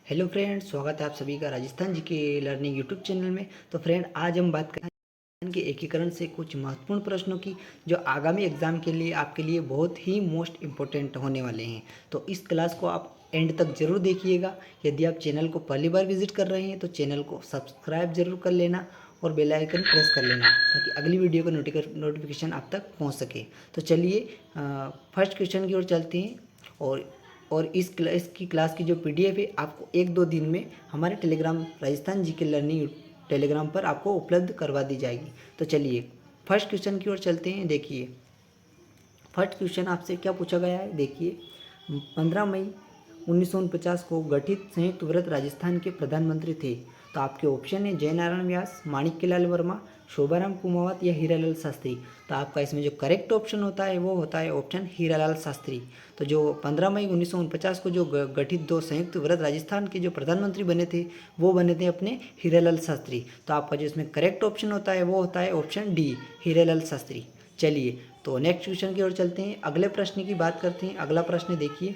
Hello friend, स्वागत है आप सभी का राजस्थान जी के लर्निंग यूट्यूब चैनल में। तो फ्रेंड, आज हम बात करें राजस्थान के एकीकरण से कुछ महत्वपूर्ण प्रश्नों की जो आगामी एग्जाम के लिए आपके लिए बहुत ही मोस्ट इम्पोर्टेंट होने वाले हैं। तो इस क्लास को आप एंड तक जरूर देखिएगा। यदि आप चैनल को पहली बार विजिट कर रहे हैं तो चैनल को सब्सक्राइब जरूर कर लेना और बेल आइकन प्रेस कर लेना ताकि अगली वीडियो का नोटिफिकेशन आप तक पहुँच सके। तो चलिए फर्स्ट क्वेश्चन की ओर चलते हैं। और इसकी क्लास की जो पीडीएफ है आपको 1-2 दिन में हमारे टेलीग्राम राजस्थान जी के लर्निंग टेलीग्राम पर आपको उपलब्ध करवा दी जाएगी। तो चलिए फर्स्ट क्वेश्चन की ओर चलते हैं। देखिए फर्स्ट क्वेश्चन आपसे क्या पूछा गया है। देखिए 15 मई 1949 को गठित संयुक्त व्रत राजस्थान के प्रधानमंत्री थे। तो आपके ऑप्शन है जयनारायण व्यास, माणिक्यलाल वर्मा, शोभाराम कुमावत या हीरालाल शास्त्री। तो आपका इसमें जो करेक्ट ऑप्शन होता है वो होता है ऑप्शन हीरालाल शास्त्री। तो जो 15 मई 1949 को जो गठित दो संयुक्त व्रत राजस्थान के जो प्रधानमंत्री बने थे वो बने थे अपने हीरालाल शास्त्री। तो आपका जो इसमें करेक्ट ऑप्शन होता है वो होता है ऑप्शन डी, हीरालाल शास्त्री। चलिए तो नेक्स्ट क्वेश्चन की ओर चलते हैं। अगले प्रश्न की बात करते हैं। अगला प्रश्न देखिए,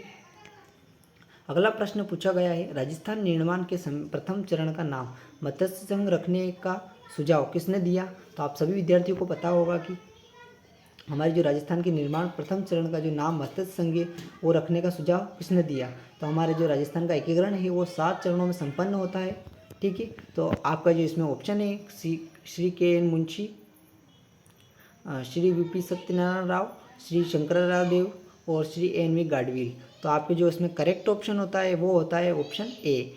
अगला प्रश्न पूछा गया है राजस्थान निर्माण के प्रथम चरण का नाम मत्स्य संघ रखने का सुझाव किसने दिया। तो आप सभी विद्यार्थियों को पता होगा कि हमारे जो राजस्थान के निर्माण प्रथम चरण का जो नाम मत्स्य संघ है वो रखने का सुझाव किसने दिया। तो हमारे जो राजस्थान का एकीकरण है वो 7 चरणों में संपन्न होता है। ठीक है, तो आपका जो इसमें ऑप्शन है श्री के एन मुंशी, श्री वीपी सत्यनारायण राव, श्री शंकरराव देव और श्री एन वी गाडविल। तो आपके जो इसमें करेक्ट ऑप्शन होता है वो होता है ऑप्शन ए।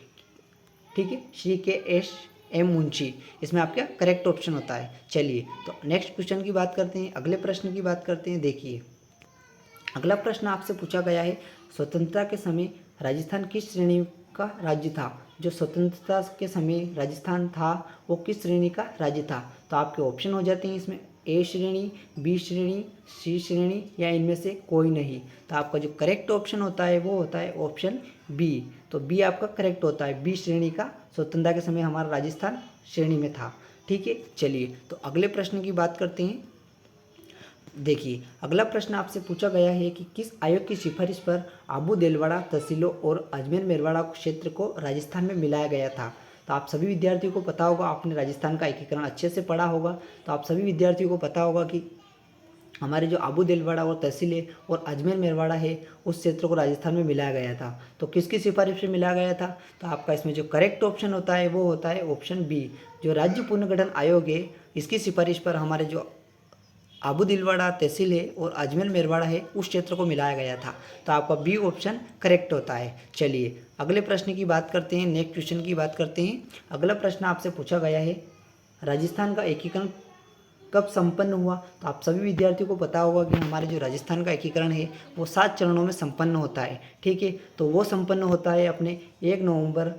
ठीक है, श्री के एस एम मुंशी इसमें आपका करेक्ट ऑप्शन होता है। चलिए तो नेक्स्ट क्वेश्चन की बात करते हैं, अगले प्रश्न की बात करते हैं। देखिए अगला प्रश्न आपसे पूछा गया है स्वतंत्रता के समय राजस्थान किस श्रेणी का राज्य था। जो स्वतंत्रता के समय राजस्थान था वो किस श्रेणी का राज्य था। तो आपके ऑप्शन हो जाते हैं इसमें ए श्रेणी, बी श्रेणी, सी श्रेणी या इनमें से कोई नहीं। तो आपका जो करेक्ट ऑप्शन होता है वो होता है ऑप्शन बी। तो बी आपका करेक्ट होता है, बी श्रेणी का स्वतंत्रता के समय हमारा राजस्थान श्रेणी में था। ठीक है, चलिए तो अगले प्रश्न की बात करते हैं। देखिए अगला प्रश्न आपसे पूछा गया है कि किस आयोग की सिफारिश पर आबू देलवाड़ा तहसीलों और अजमेर मेरवाड़ा क्षेत्र को राजस्थान में मिलाया गया था। तो आप सभी विद्यार्थियों को पता होगा, आपने राजस्थान का एकीकरण अच्छे से पढ़ा होगा, तो आप सभी विद्यार्थियों को पता होगा कि हमारे जो आबू देलवाड़ा और तहसीलें और अजमेर मेरवाड़ा है उस क्षेत्र को राजस्थान में मिलाया गया था। तो किसकी सिफारिश से मिलाया गया था। तो आपका इसमें जो करेक्ट ऑप्शन होता है वो होता है ऑप्शन बी, जो राज्य पुनर्गठन आयोग है इसकी सिफारिश पर हमारे जो आबू दिलवाड़ा तहसील है और अजमेर मेरवाड़ा है उस क्षेत्र को मिलाया गया था। तो आपका बी ऑप्शन करेक्ट होता है। चलिए अगले प्रश्न की बात करते हैं, नेक्स्ट क्वेश्चन की बात करते हैं। अगला प्रश्न आपसे पूछा गया है राजस्थान का एकीकरण कब संपन्न हुआ। तो आप सभी विद्यार्थियों को पता होगा कि हमारे जो राजस्थान का एकीकरण है वो 7 चरणों में संपन्न होता है। ठीक है, तो वो संपन्न होता है अपने 1 नवंबर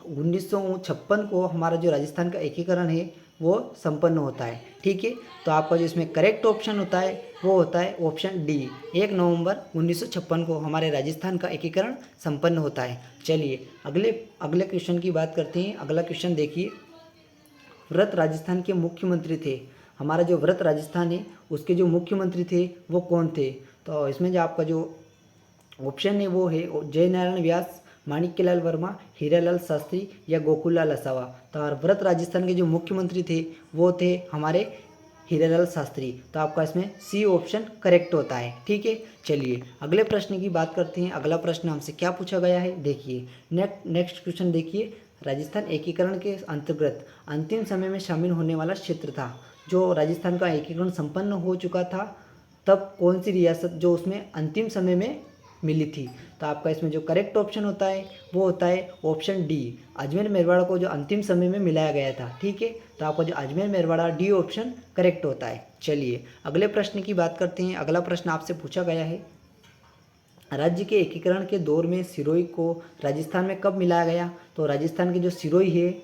1956 को हमारा जो राजस्थान का एकीकरण है वो संपन्न होता है। ठीक है, तो आपका जो इसमें करेक्ट ऑप्शन होता है वो होता है ऑप्शन डी, 1 नवंबर 1956 को हमारे राजस्थान का एकीकरण संपन्न होता है। चलिए अगले अगले क्वेश्चन की बात करते हैं। अगला क्वेश्चन देखिए, व्रत राजस्थान के मुख्यमंत्री थे, हमारा जो व्रत राजस्थान है उसके जो मुख्यमंत्री थे वो कौन थे। तो इसमें जो आपका जो ऑप्शन है वो है जयनारायण व्यास, माणिक्यलाल वर्मा, हीरालाल शास्त्री या गोकुललाल असावा। तो व्रत राजस्थान के जो मुख्यमंत्री थे वो थे हमारे हीरालाल शास्त्री। तो आपका इसमें सी ऑप्शन करेक्ट होता है। ठीक है, चलिए अगले प्रश्न की बात करते हैं। अगला प्रश्न हमसे क्या पूछा गया है। देखिए नेक्स्ट क्वेश्चन देखिए, राजस्थान एकीकरण के अंतर्गत अंतिम समय में शामिल होने वाला क्षेत्र था। जो राजस्थान का एकीकरण संपन्न हो चुका था तब कौन सी रियासत जो उसमें अंतिम समय में मिली थी। तो आपका इसमें जो करेक्ट ऑप्शन होता है वो होता है ऑप्शन डी, अजमेर मेरवाड़ा को जो अंतिम समय में मिलाया गया था। ठीक है, तो आपका जो Ajmer Merwara D option correct होता है। चलिए अगले प्रश्न की बात करते हैं। अगला प्रश्न आपसे पूछा गया है राज्य के एकीकरण के दौर में सिरोही को राजस्थान में कब मिलाया गया। तो राजस्थान की जो सिरोही है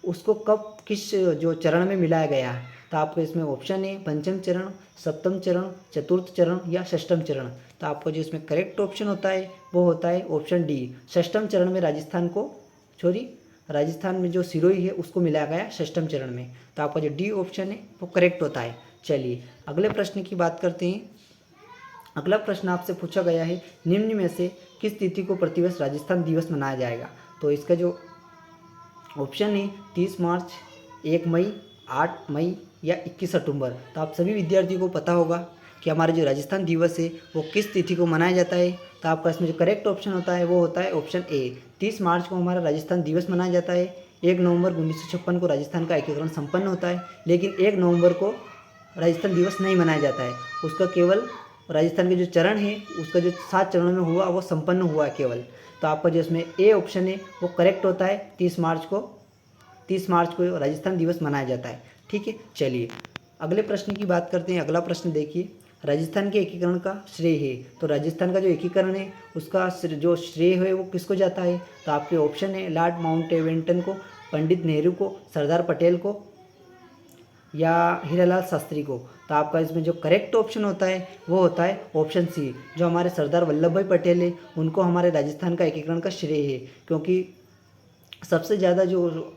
उसको कब किस जो चरण में मिलाया गया है। तो आपको इसमें ऑप्शन है पंचम चरण, सप्तम चरण, चतुर्थ चरण या षष्ठम चरण। तो आपको जो इसमें करेक्ट ऑप्शन होता है वो होता है ऑप्शन डी, षष्ठम चरण में राजस्थान में जो सिरोही है उसको मिलाया गया षष्ठम चरण में। तो आपका जो डी ऑप्शन है वो करेक्ट होता है। चलिए अगले प्रश्न की बात करते हैं। अगला प्रश्न आपसे पूछा गया है, निम्न में से किस तिथि को प्रतिवर्ष राजस्थान दिवस मनाया जाएगा। तो इसका जो ऑप्शन है 30 मार्च, 1 मई, 8 मई या 21 सितंबर। तो आप सभी विद्यार्थियों को पता होगा कि हमारा जो राजस्थान दिवस है वो किस तिथि को मनाया जाता है। तो आपका इसमें जो करेक्ट ऑप्शन होता है वो होता है ऑप्शन ए, 30 मार्च को हमारा राजस्थान दिवस मनाया जाता है। 1 नवंबर 1956 को राजस्थान का एकीकरण संपन्न होता है, लेकिन 1 नवंबर को राजस्थान दिवस नहीं मनाया जाता है। उसका केवल राजस्थान के जो चरण है उसका जो 7 चरणों में हुआ वो संपन्न हुआ है केवल। तो आपका जो इसमें ए ऑप्शन है वो करेक्ट होता है, 30 मार्च को राजस्थान दिवस मनाया जाता है। ठीक है, चलिए अगले प्रश्न की बात करते हैं। अगला प्रश्न देखिए, राजस्थान के एकीकरण का श्रेय है। तो राजस्थान का जो एकीकरण है उसका जो श्रेय है वो किसको जाता है। तो आपके ऑप्शन है लॉर्ड माउंटबेटन को, पंडित नेहरू को, सरदार पटेल को या हीरालाल शास्त्री को। तो आपका इसमें जो करेक्ट ऑप्शन होता है वो होता है ऑप्शन सी, जो हमारे सरदार वल्लभ भाई पटेल है उनको हमारे राजस्थान का एकीकरण का श्रेय है, क्योंकि सबसे ज़्यादा जो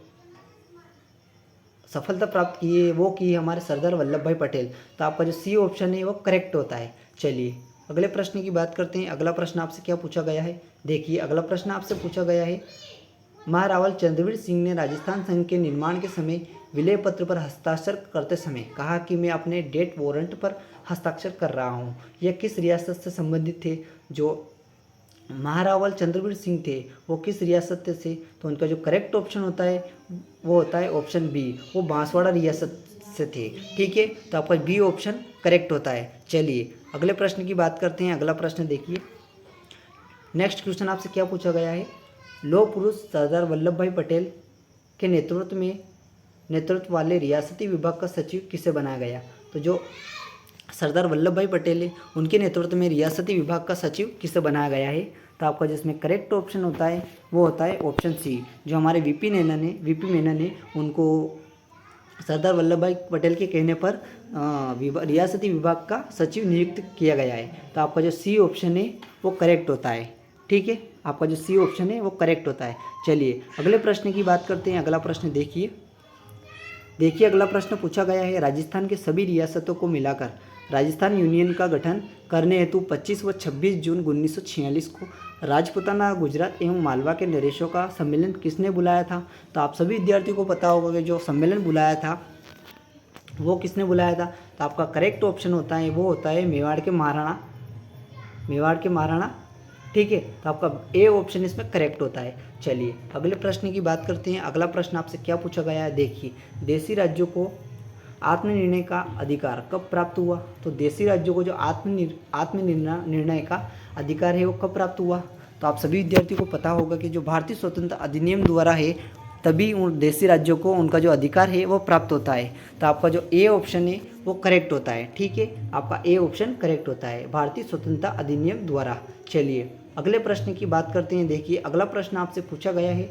सफलता प्राप्त की है वो की हमारे सरदार वल्लभ भाई पटेल। तो आपका जो सी ऑप्शन है वो करेक्ट होता है। चलिए अगले प्रश्न की बात करते हैं। अगला प्रश्न आपसे क्या पूछा गया है, देखिए अगला प्रश्न आपसे पूछा गया है, महारावल चंद्रवीर सिंह ने राजस्थान संघ के निर्माण के समय विलय पत्र पर हस्ताक्षर करते समय कहा कि मैं अपने डेथ वारंट पर हस्ताक्षर कर रहा हूँ। यह किस रियासत से संबंधित थे। जो महारावल चंद्रवीर सिंह थे वो किस रियासत से, तो उनका जो करेक्ट ऑप्शन होता है वो होता है ऑप्शन बी, वो बांसवाड़ा रियासत से थे। ठीक है, तो आपका बी ऑप्शन करेक्ट होता है। चलिए अगले प्रश्न की बात करते हैं। अगला प्रश्न देखिए, नेक्स्ट क्वेश्चन आपसे क्या पूछा गया है, लौह पुरुष सरदार वल्लभ भाई पटेल के नेतृत्व वाले रियासती विभाग का सचिव किसे बनाया गया। तो जो सरदार वल्लभ भाई पटेल है उनके नेतृत्व में रियासती विभाग का सचिव किसे बनाया गया है। तो आपका जिसमें करेक्ट ऑप्शन होता है वो होता है ऑप्शन सी, जो हमारे वीपी मेनन है उनको सरदार वल्लभ भाई पटेल के कहने पर रियासती विभाग का सचिव नियुक्त किया गया है। तो आपका जो सी ऑप्शन है वो करेक्ट होता है। ठीक है, आपका जो सी ऑप्शन है वो करेक्ट होता है। चलिए अगले प्रश्न की बात करते हैं। अगला प्रश्न देखिए अगला प्रश्न पूछा गया है, राजस्थान के सभी रियासतों को मिलाकर राजस्थान यूनियन का गठन करने हेतु 25 व 26 जून 1946 को राजपुताना, गुजरात एवं मालवा के नरेशों का सम्मेलन किसने बुलाया था। तो आप सभी विद्यार्थियों को पता होगा कि जो सम्मेलन बुलाया था वो किसने बुलाया था। तो आपका करेक्ट ऑप्शन होता है वो होता है मेवाड़ के महाराणा। ठीक है, तो आपका ए ऑप्शन इसमें करेक्ट होता है। चलिए अगले प्रश्न की बात करते हैं। अगला प्रश्न आपसे क्या पूछा गया है, देखिए देशी राज्यों को आत्मनिर्णय का अधिकार कब प्राप्त हुआ। तो देशी राज्यों को जो आत्मनिर्णय का अधिकार है वो कब प्राप्त हुआ। तो आप सभी विद्यार्थियों को पता होगा कि जो भारतीय स्वतंत्रता अधिनियम द्वारा है तभी उन देशी राज्यों को उनका जो अधिकार है वो प्राप्त होता है। तो आपका जो ए ऑप्शन है वो करेक्ट होता है। ठीक है, आपका ए ऑप्शन करेक्ट होता है, भारतीय स्वतंत्रता अधिनियम द्वारा। चलिए अगले प्रश्न की बात करते हैं। देखिए अगला प्रश्न आपसे पूछा गया है,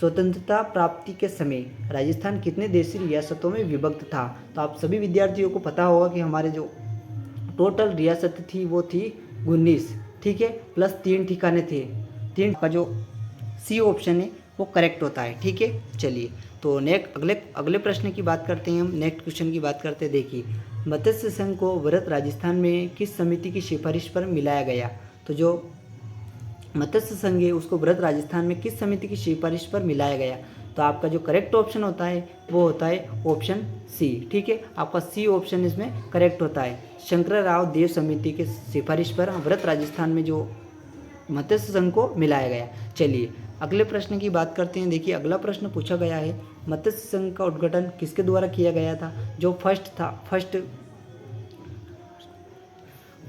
स्वतंत्रता प्राप्ति के समय राजस्थान कितने देशी रियासतों में विभक्त था। तो आप सभी विद्यार्थियों को पता होगा कि हमारे जो टोटल रियासत थी वो थी 19। ठीक है, प्लस 3 ठिकाने थे। 3 का जो सी ऑप्शन है वो करेक्ट होता है। ठीक है, चलिए तो अगले प्रश्न की बात करते हैं हम। नेक्स्ट क्वेश्चन की बात करते हैं। देखिए मत्स्य संघ को वृहत राजस्थान में किस समिति की सिफारिश पर मिलाया गया। तो जो मत्स्य संघ है उसको वृहत राजस्थान में किस समिति की सिफारिश पर मिलाया गया। तो आपका जो करेक्ट ऑप्शन होता है वो होता है ऑप्शन सी। ठीक है, आपका सी ऑप्शन इसमें करेक्ट होता है, शंकरराव देव समिति के सिफारिश पर वृहत राजस्थान में जो मत्स्य संघ को मिलाया गया। चलिए अगले प्रश्न की बात करते हैं। देखिए अगला प्रश्न पूछा गया है, मत्स्य संघ का उद्घाटन किसके द्वारा किया गया था। जो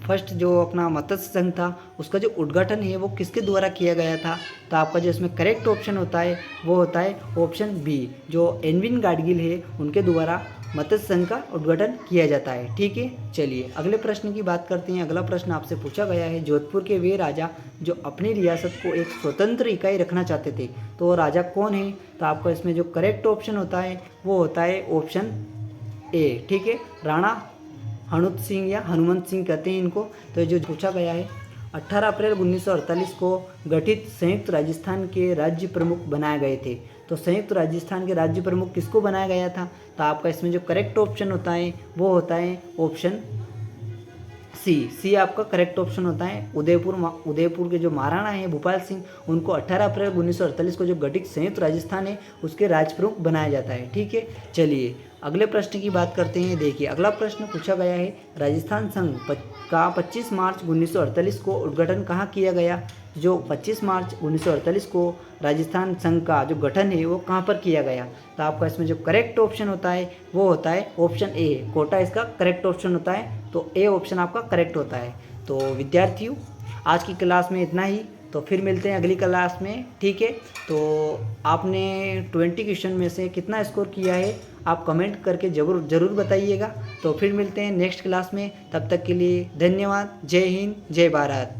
फर्स्ट जो अपना मत्स्य संघ था उसका जो उद्घाटन है वो किसके द्वारा किया गया था। तो आपका जो इसमें करेक्ट ऑप्शन होता है वो होता है ऑप्शन बी, जो एनविन गाडगिल है उनके द्वारा मत्स्य संघ का उद्घाटन किया जाता है। ठीक है, चलिए अगले प्रश्न की बात करते हैं। अगला प्रश्न आपसे पूछा गया है, जोधपुर के वे राजा जो अपनी रियासत को एक स्वतंत्र इकाई रखना चाहते थे तो वो राजा कौन है। तो आपका इसमें जो करेक्ट ऑप्शन होता है वो होता है ऑप्शन ए। ठीक है, राणा हनुमंत सिंह या हनुमंत सिंह कहते हैं इनको। तो जो पूछा गया है, 18 अप्रैल 1948 को गठित संयुक्त राजस्थान के राज्य प्रमुख बनाए गए थे। तो संयुक्त राजस्थान के राज्य प्रमुख किसको बनाया गया था। तो आपका इसमें जो करेक्ट ऑप्शन होता है वो होता है ऑप्शन सी आपका करेक्ट ऑप्शन होता है। उदयपुर के जो महाराणा हैं भूपाल सिंह, उनको 18 अप्रैल 1948 को जो गठित संयुक्त राजस्थान है उसके राजप्रमुख बनाया जाता है। ठीक है, चलिए अगले प्रश्न की बात करते हैं। देखिए अगला प्रश्न पूछा गया है, राजस्थान संघ का 25 मार्च 1948 को उद्घाटन कहाँ किया गया। जो 25 मार्च 1948 को राजस्थान संघ का जो गठन है वो कहाँ पर किया गया। तो आपका इसमें जो करेक्ट ऑप्शन होता है वो होता है ऑप्शन ए, कोटा इसका करेक्ट ऑप्शन होता है। तो ए ऑप्शन आपका करेक्ट होता है। तो विद्यार्थियों आज की क्लास में इतना ही, तो फिर मिलते हैं अगली क्लास में। ठीक है, तो आपने 20 क्वेश्चन में से कितना स्कोर किया है आप कमेंट करके ज़रूर बताइएगा। तो फिर मिलते हैं नेक्स्ट क्लास में, तब तक के लिए धन्यवाद। जय हिंद, जय भारत।